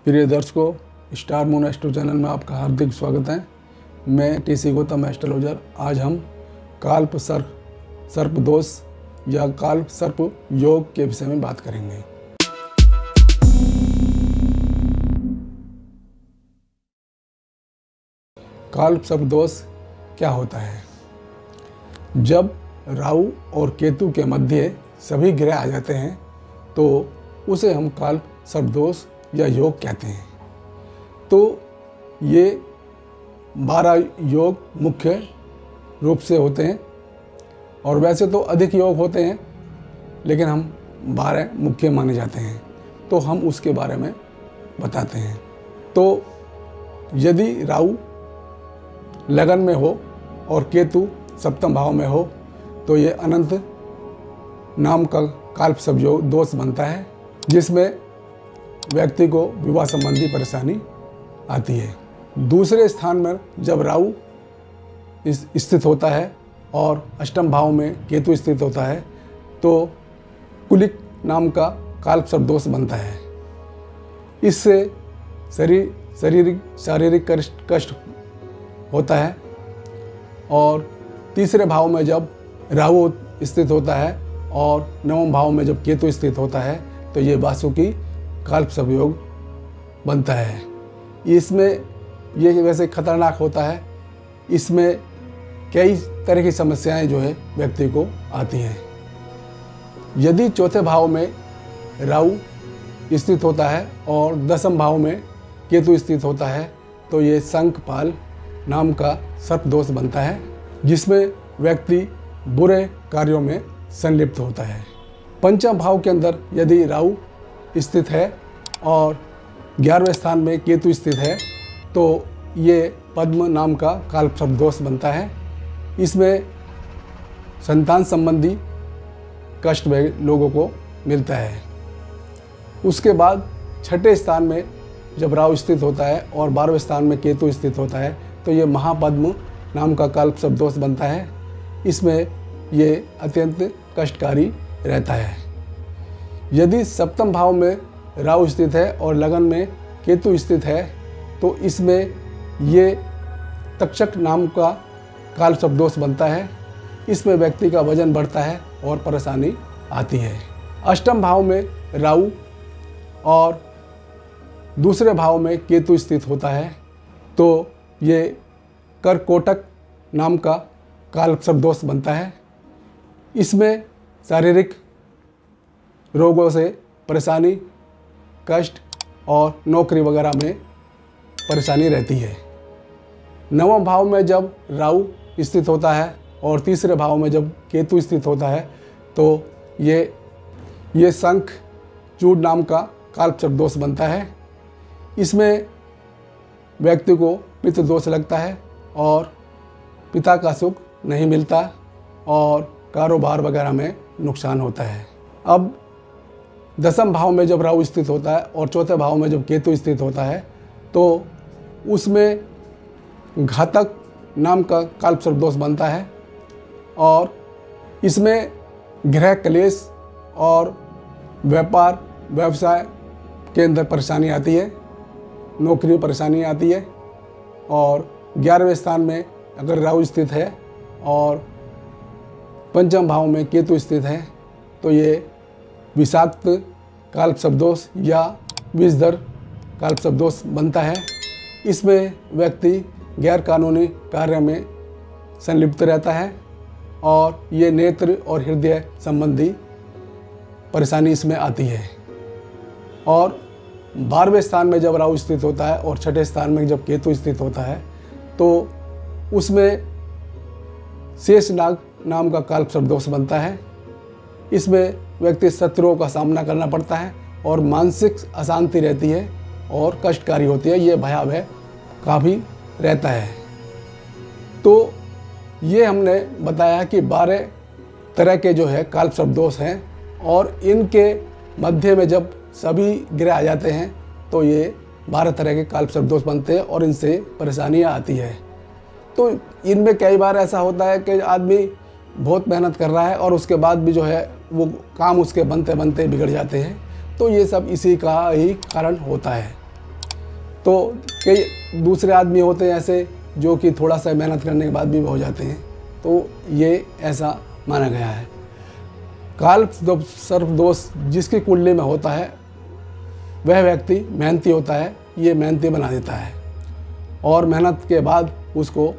प्रिय दर्शकों, star moon astro channel में आपका हार्दिक स्वागत है। मैं टीसी गौतम एस्ट्रोलॉजर। आज हम काल्प सर्प दोष या काल्प सर्प योग के विषय में बात करेंगे। काल्प सर्प दोष क्या होता है? जब राहु और केतु के मध्य सभी ग्रह आ जाते हैं तो उसे हम काल्प सर्प दोष या योग कहते हैं। तो ये 12 योग मुख्य रूप से होते हैं और वैसे तो अधिक योग होते हैं, लेकिन हम 12 मुख्य माने जाते हैं, तो हम उसके बारे में बताते हैं। तो यदि राहु लगन में हो और केतु सप्तम भाव में हो तो ये अनंत नाम का काल्प सर्प योग दोष बनता है, जिसमें व्यक्ति को विवाह संबंधी परेशानी आती है। दूसरे स्थान में जब राहु स्थित होता है और अष्टम भाव में केतु स्थित होता है तो कुलिक नाम का काल्प सर्प दोष बनता है। इससे शारीरिक कष्ट होता है। और तीसरे भाव में जब राहु स्थित होता है और नवम भाव में जब केतु स्थित होता है तो ये वासुकी काल्प सर्प योग बनता है। इसमें ये वैसे खतरनाक होता है। इसमें कई तरह की समस्याएं जो है व्यक्ति को आती हैं। यदि चौथे भाव में राहु स्थित होता है और दसम भाव में केतु स्थित होता है तो ये शंखपाल नाम का सर्प दोष बनता है, जिसमें व्यक्ति बुरे कार्यों में संलिप्त होता है। पंचम भाव के अंदर यदि राहु स्थित है और 11वें स्थान में केतु स्थित है तो ये पद्म नाम का काल्प सर्प दोष बनता है। इसमें संतान संबंधी कष्ट लोगों को मिलता है। उसके बाद छठे स्थान में जब राहु स्थित होता है और 12वें स्थान में केतु स्थित होता है तो ये महापद्म नाम का काल्प सर्प दोष बनता है। इसमें ये अत्यंत कष्टकारी रहता है। यदि सप्तम भाव में राहु स्थित है और लगन में केतु स्थित है तो इसमें ये तक्षक नाम का काल्प सर्प दोष बनता है। इसमें व्यक्ति का वजन बढ़ता है और परेशानी आती है। अष्टम भाव में राहु और दूसरे भाव में केतु स्थित होता है तो ये कर्कोटक नाम का काल्प सर्प दोष बनता है। इसमें शारीरिक रोगों से परेशानी, कष्ट और नौकरी वगैरह में परेशानी रहती है। नवम भाव में जब राहु स्थित होता है और तीसरे भाव में जब केतु स्थित होता है तो ये शंख चूड़ नाम का काल्प सर्प दोष बनता है। इसमें व्यक्ति को पितृ दोष लगता है और पिता का सुख नहीं मिलता और कारोबार वगैरह में नुकसान होता है। अब दसम भाव में जब राहु स्थित होता है और चौथे भाव में जब केतु स्थित होता है तो उसमें घातक नाम का काल्प सर्प दोष बनता है और इसमें गृह क्लेश और व्यापार व्यवसाय के अंदर परेशानी आती है, नौकरी में परेशानी आती है। और 11वें स्थान में अगर राहु स्थित है और पंचम भाव में केतु स्थित है तो ये विषाक्त काल्प सर्प दोष या विषधर काल्प सर्प दोष बनता है। इसमें व्यक्ति गैर कानूनी कार्य में संलिप्त रहता है और ये नेत्र और हृदय संबंधी परेशानी इसमें आती है। और 12वें स्थान में जब राहु स्थित होता है और छठे स्थान में जब केतु स्थित होता है तो उसमें शेषनाग नाम का काल्प सर्प दोष बनता है। इसमें व्यक्ति शत्रुओं का सामना करना पड़ता है और मानसिक अशांति रहती है और कष्टकारी होती है। ये भयावह काफ़ी रहता है। तो ये हमने बताया कि 12 तरह के जो है काल्प सर्प दोष हैं और इनके मध्य में जब सभी ग्रह आ जाते हैं तो ये 12 तरह के काल्प सर्प दोष बनते हैं और इनसे परेशानियाँ आती है। तो इनमें कई बार ऐसा होता है कि आदमी बहुत मेहनत कर रहा है और उसके बाद भी जो है वो काम उसके बनते बनते बिगड़ जाते हैं। तो ये सब इसी का ही कारण होता है। तो कई दूसरे आदमी होते हैं ऐसे जो कि थोड़ा सा मेहनत करने के बाद भी हो जाते हैं, तो ये ऐसा माना गया है। काल सर्प दोष जिसकी कुंडली में होता है वह व्यक्ति मेहनती होता है, ये मेहनती बना देता है। और मेहनत के बाद उसको,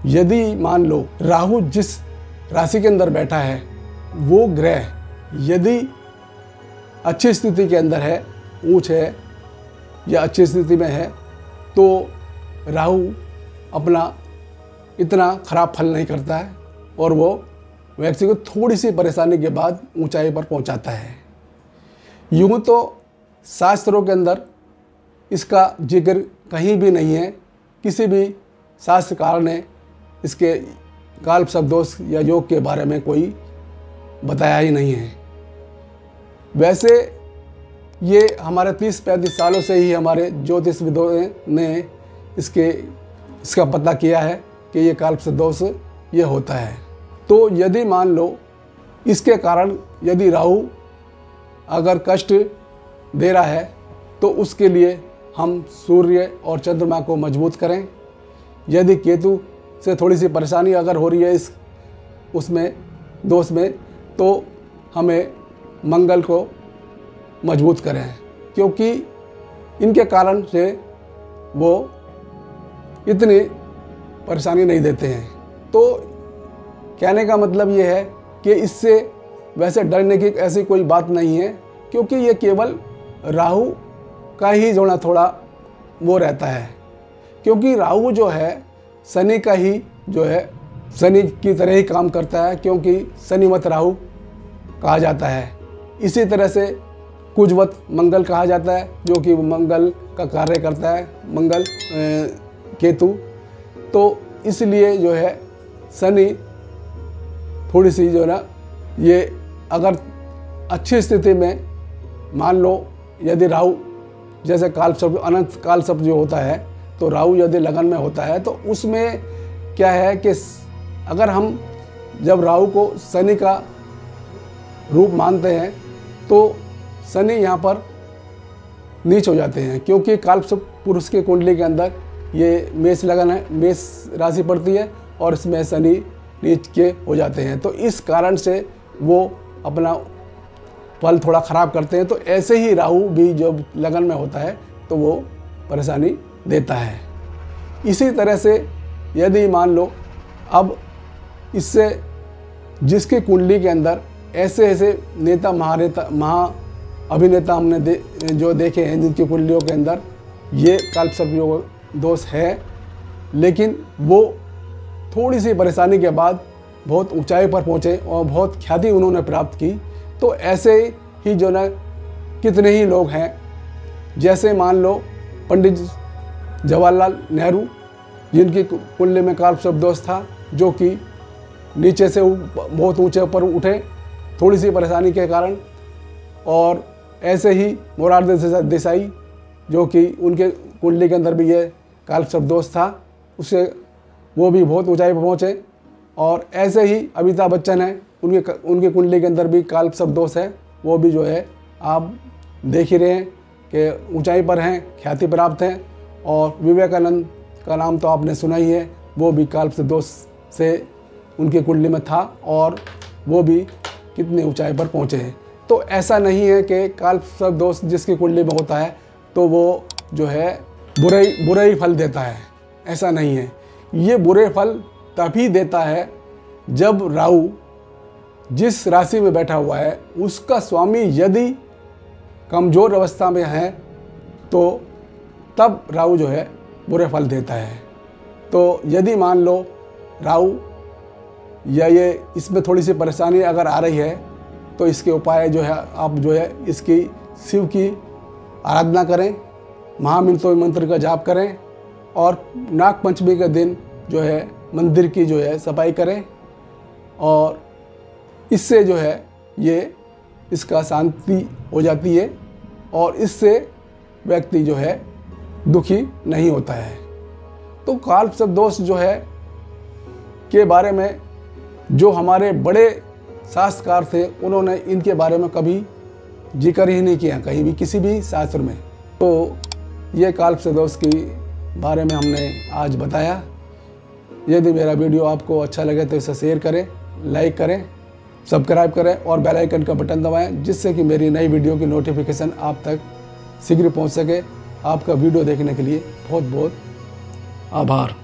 यदि मान लो राहु जिस राशि के अंदर बैठा है वो ग्रह यदि अच्छी स्थिति के अंदर है, ऊंच है या अच्छी स्थिति में है, तो राहु अपना इतना खराब फल नहीं करता है और वो व्यक्ति को थोड़ी सी परेशानी के बाद ऊंचाई पर पहुंचाता है। यूँ तो शास्त्रों के अंदर इसका जिक्र कहीं भी नहीं है, किसी भी शास्त्रकार ने इसके काल सर्प दोष या योग के बारे में कोई बताया ही नहीं है। वैसे ये हमारे 30-35 सालों से ही हमारे ज्योतिषविदों ने इसका पता किया है कि ये काल सर्प दोष ये होता है। तो यदि मान लो इसके कारण यदि राहु अगर कष्ट दे रहा है तो उसके लिए हम सूर्य और चंद्रमा को मजबूत करें। यदि केतु से थोड़ी सी परेशानी अगर हो रही है उसमें दोष में, तो हमें मंगल को मजबूत करें, क्योंकि इनके कारण से वो इतनी परेशानी नहीं देते हैं। तो कहने का मतलब ये है कि इससे वैसे डरने की ऐसी कोई बात नहीं है, क्योंकि ये केवल राहु का ही जो ना थोड़ा वो रहता है, क्योंकि राहु जो है शनि का ही जो है शनि की तरह ही काम करता है, क्योंकि शनिवत राहु कहा जाता है। इसी तरह से कुजवत मंगल कहा जाता है, जो कि मंगल का कार्य करता है, मंगल केतु। तो इसलिए जो है शनि थोड़ी सी जो है ना, ये अगर अच्छी स्थिति में मान लो यदि राहु जैसे काल सर्प अनंत काल सर्प जो होता है, तो राहु यदि लगन में होता है तो उसमें क्या है कि अगर हम जब राहु को शनि का रूप मानते हैं तो शनि यहाँ पर नीच हो जाते हैं, क्योंकि काल सर्प पुरुष के कुंडली के अंदर ये मेष लगन है, मेष राशि पड़ती है और इसमें शनि नीच के हो जाते हैं। तो इस कारण से वो अपना फल थोड़ा ख़राब करते हैं। तो ऐसे ही राहु भी जब लगन में होता है तो वो परेशानी देता है। इसी तरह से यदि मान लो अब इससे जिसकी कुंडली के अंदर ऐसे ऐसे नेता महा अभिनेता हमने जो देखे हैं जिनकी कुंडलियों के अंदर ये काल सर्प योग दोष है, लेकिन वो थोड़ी सी परेशानी के बाद बहुत ऊंचाई पर पहुँचे और बहुत ख्याति उन्होंने प्राप्त की। तो ऐसे ही जो ना कितने ही लोग हैं, जैसे मान लो पंडित जवाहरलाल नेहरू जिनकी कुंडली में काल सर्प दोष था, जो कि नीचे से बहुत ऊंचे पर उठे थोड़ी सी परेशानी के कारण। और ऐसे ही मोरारजी देसाई जो कि उनके कुंडली के अंदर भी ये काल सर्प दोष था, उससे वो भी बहुत ऊंचाई पर पहुँचे। और ऐसे ही अमिताभ बच्चन है, उनके कुंडली के अंदर भी काल सर्प दोष है, वो भी जो है आप देख ही रहे हैं कि ऊंचाई पर हैं, ख्याति प्राप्त हैं। और विवेकानंद का नाम तो आपने सुना ही है, वो भी काल सर्प दोष से उनके कुंडली में था और वो भी कितनी ऊंचाई पर पहुँचे हैं। तो ऐसा नहीं है कि काल सर्प दोष जिसकी कुंडली में होता है तो वो जो है बुरा ही फल देता है, ऐसा नहीं है। ये बुरे फल तभी देता है जब राहु जिस राशि में बैठा हुआ है उसका स्वामी यदि कमज़ोर अवस्था में है तो तब राहु जो है बुरे फल देता है। तो यदि मान लो राहु या ये इसमें थोड़ी सी परेशानी अगर आ रही है तो इसके उपाय जो है आप जो है इसकी शिव की आराधना करें, महामृत्युंजय मंत्र का जाप करें और नाग पंचमी के दिन जो है मंदिर की जो है सफाई करें। और इससे जो है ये इसका शांति हो जाती है और इससे व्यक्ति जो है दुखी नहीं होता है। तो काल सर्प दोष जो है के बारे में जो हमारे बड़े शास्त्रकार थे उन्होंने इनके बारे में कभी जिक्र ही नहीं किया कहीं भी किसी भी शास्त्र में। तो ये काल्पनिक दोष के बारे में हमने आज बताया। यदि मेरा वीडियो आपको अच्छा लगे तो इसे शेयर करें, लाइक करें, सब्सक्राइब करें और बेल आइकन का बटन दबाएं, जिससे कि मेरी नई वीडियो की नोटिफिकेशन आप तक शीघ्र पहुंच सके। आपका वीडियो देखने के लिए बहुत बहुत आभार।